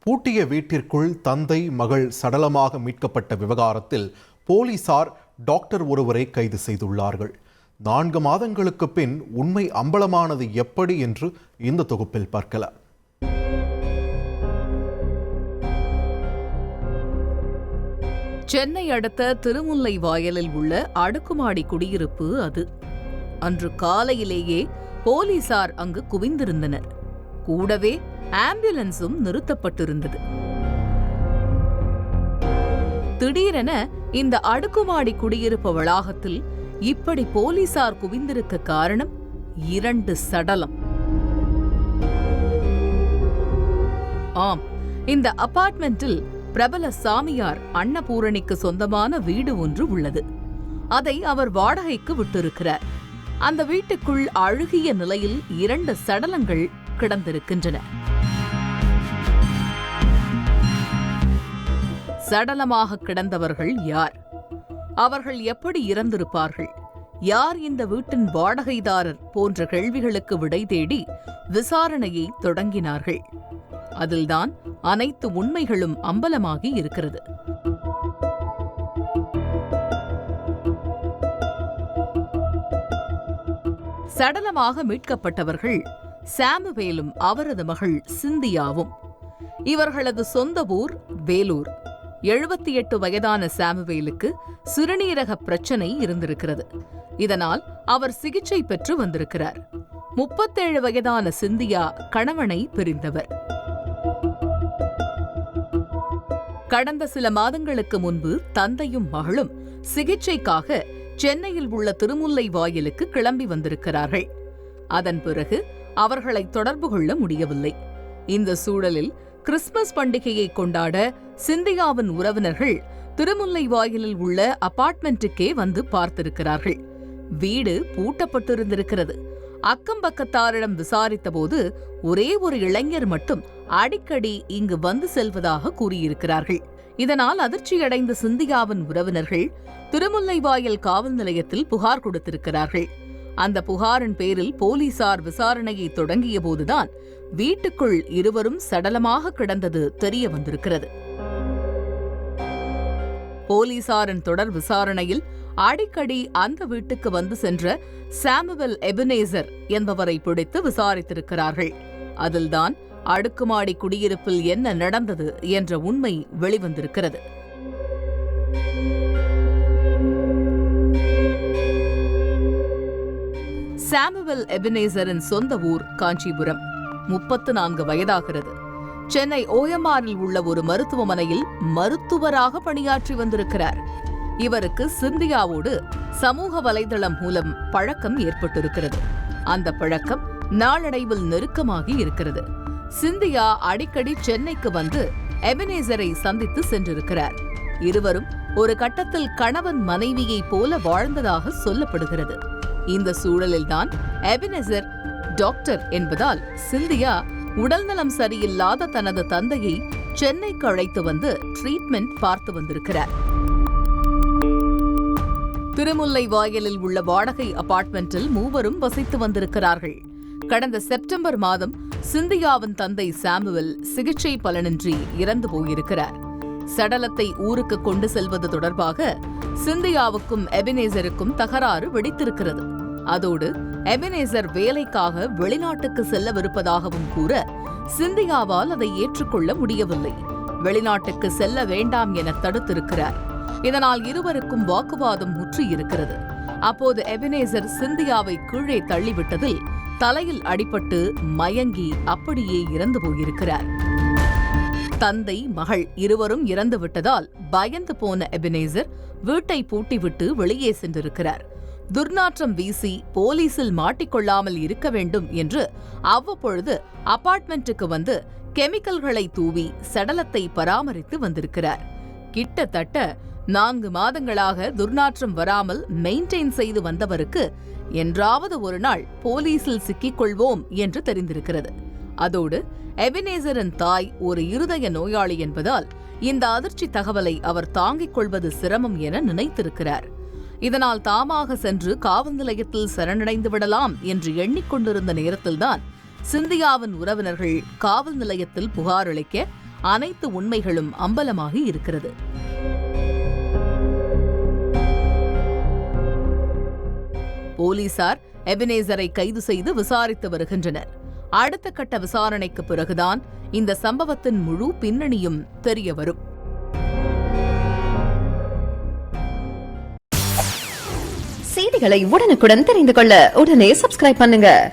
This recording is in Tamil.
பூட்டிய வீட்டிற்குள் தந்தை மகள் சடலமாக மீட்கப்பட்ட விவகாரத்தில் போலீசார் டாக்டர் ஒருவரை கைது செய்துள்ளார்கள். 4 மாதங்களுக்கு பின் உண்மை அம்பலமானது எப்படி என்று இந்த தொகுப்பில் பார்க்கலாம். சென்னை அடுத்த திருமுல்லைவாயலில் உள்ள அடுக்குமாடி குடியிருப்பு அது. அன்று காலையிலேயே போலீசார் அங்கு குவிந்திருந்தனர். கூடவே ஆம்புலன்ஸும் நிறுத்தப்பட்டிருந்தது. திடீரென இந்த அடுக்குமாடி குடியிருப்பு வளாகத்தில் இப்படி போலீசார் குவிந்திருக்க காரணம் 2 சடலம். ஆம், இந்த அபார்ட்மெண்டில் பிரபல சாமியார் அன்னபூரணிக்கு சொந்தமான வீடு ஒன்று உள்ளது. அதை அவர் வாடகைக்கு விட்டிருக்கிறார். அந்த வீட்டுக்குள் அழுகிய நிலையில் 2 சடலங்கள் கிடந்திருக்கின்றன. சடலமாக கிடந்தவர்கள் யார்? அவர்கள் எப்படி இறந்திருப்பார்கள்? யார் இந்த வீட்டின் வாடகைதாரர் போன்ற கேள்விகளுக்கு விடை தேடி விசாரணையை தொடங்கினார்கள். அதில்தான் அனைத்து உண்மைகளும் அம்பலமாகி இருக்கிறது. சடலமாக மீட்கப்பட்டவர்கள் சாமுவேலும் அவரது மகள் சிந்தியாவும். இவர்களது சொந்த ஊர் வேலூர். 78 வயதான சாமுவேலுக்கு சிறுநீரக பிரச்சனை இருந்திருக்கிறது. இதனால் அவர் சிகிச்சை பெற்று வந்திருக்கிறார். 37 வயதான சிந்தியா கணவனை பிரிந்தவர். கடந்த சில மாதங்களுக்கு முன்பு தந்தையும் மகளும் சிகிச்சைக்காக சென்னையில் உள்ள திருமுல்லைவாயலுக்கு கிளம்பி வந்திருக்கிறார்கள். அதன் பிறகு அவர்களை தொடர்பு கொள்ள முடியவில்லை. இந்த சூழலில் கிறிஸ்துமஸ் பண்டிகையை கொண்டாட சிந்தியாவின் உறவினர்கள் திருமுல்லைவாயலில் உள்ள அபார்ட்மெண்ட்டுக்கே வந்து பார்த்திருக்கிறார்கள். வீடு பூட்டப்பட்டிருந்திருக்கிறது. அக்கம் பக்கத்தாரிடம் விசாரித்தபோது ஒரே ஒரு இளைஞர் மட்டும் அடிக்கடி இங்கு வந்து செல்வதாக கூறியிருக்கிறார்கள். இதனால் அதிர்ச்சியடைந்த சிந்தியாவின் உறவினர்கள் திருமுல்லைவாயல் காவல் நிலையத்தில் புகார் கொடுத்திருக்கிறார்கள். அந்த புகாரின் பேரில் போலீசார் விசாரணையை தொடங்கிய போதுதான் வீட்டுக்குள் இருவரும் சடலமாக கிடந்தது தெரிய வந்திருக்கிறது. போலீசாரின் தொடர் விசாரணையில் அடிக்கடி அந்த வீட்டுக்கு வந்து சென்ற சாமுவேல் எபனேசர் என்பவரை பிடித்து விசாரித்திருக்கிறார்கள். அதில்தான் அடுக்குமாடி குடியிருப்பில் என்ன நடந்தது என்ற உண்மை வெளிவந்திருக்கிறது. சாமுவேல் எபனேசரின் சொந்த ஊர் காஞ்சிபுரம். 34 வயதாகிறது. சென்னை ஓஎம்ஆரில் உள்ள ஒரு மருத்துவமனையில் மருத்துவராக பணியாற்றி வந்திருக்கிறார். இவருக்கு சிந்தியாவோடு சமூக வலைதளம் மூலம் பழக்கம் ஏற்பட்டிருக்கிறது. அந்த பழக்கம் நாளடைவில் நெருக்கமாகி இருக்கிறது. சிந்தியா அடிக்கடி சென்னைக்கு வந்து எபனேசரை சந்தித்து சென்றிருக்கிறார். இருவரும் ஒரு கட்டத்தில் கணவன் மனைவியை போல வாழ்ந்ததாக சொல்லப்படுகிறது. இந்த சூழலில்தான் எபனேசர் டாக்டர் என்பதால் சிந்தியா உடல்நலம் சரியில்லாத தனது தந்தையை சென்னைக்கு அழைத்து வந்து ட்ரீட்மெண்ட் பார்த்து வந்திருக்கிறார். திருமுல்லைவாயலில் உள்ள வாடகை அபார்ட்மெண்டில் மூவரும் வசித்து வந்திருக்கிறார்கள். கடந்த செப்டம்பர் மாதம் சிந்தியாவின் தந்தை சாமுவேல் சிகிச்சை பலனின்றி இறந்து போயிருக்கிறார். சடலத்தை ஊருக்கு கொண்டு செல்வது தொடர்பாக சிந்தியாவுக்கும் எபனேசருக்கும் தகராறு வெடித்திருக்கிறது. அதோடு எபனேசர் வேலைக்காக வெளிநாட்டுக்கு செல்லவிருப்பதாகவும் கூற சிந்தியாவால் அதை ஏற்றுக்கொள்ள முடியவில்லை. வெளிநாட்டுக்கு செல்ல வேண்டாம் என தடுத்திருக்கிறார். இதனால் இருவருக்கும் வாக்குவாதம் முற்றியிருக்கிறது. அப்போது எபனேசர் சிந்தியாவை கீழே தள்ளிவிட்டதில் தலையில் அடிபட்டு மயங்கி அப்படியே இறந்து போயிருக்கிறார். தந்தை மகள் இருவரும் இறந்து விட்டதால் பயந்து போன எபனேசர் வீட்டை பூட்டிவிட்டு வெளியே சென்றிருக்கிறார். துர்நாற்றம் வீசி போலீசில் மாட்டிக்கொள்ளாமல் இருக்க வேண்டும் என்று அவ்வப்பொழுது அபார்ட்மெண்ட்டுக்கு வந்து கெமிக்கல்களை தூவி சடலத்தை பராமரித்து வந்திருக்கிறார். கிட்டத்தட்ட 4 மாதங்களாக துர்நாற்றம் வராமல் மெயின்டைன் செய்து வந்தவருக்கு என்றாவது ஒரு நாள் போலீசில் சிக்கிக்கொள்வோம் என்று தெரிந்திருக்கிறது. அதோடு எபனேசரின் தாய் ஒரு இருதய நோயாளி என்பதால் இந்த அதிர்ச்சி தகவலை அவர் தாங்கிக் கொள்வது சிரமம் என நினைத்திருக்கிறார். இதனால் தாமாக சென்று காவல் நிலையத்தில் சரணடைந்து விடலாம் என்று எண்ணிக்கொண்டிருந்த நேரத்தில்தான் சிந்தியாவின் உறவினர்கள் காவல் நிலையத்தில் புகார் அளிக்க அனைத்து உண்மைகளும் அம்பலமாகி இருக்கிறது. போலீசார் எபினேசரை கைது செய்து விசாரித்து வருகின்றனர். அடுத்த கட்ட விசாரணைக்கு பிறகுதான் இந்த சம்பவத்தின் முழு பின்னணியும் தெரியவரும். செய்திகளை உடனுக்குடன் தெரிந்து கொள்ள உடனே சப்ஸ்கிரைப் பண்ணுங்க.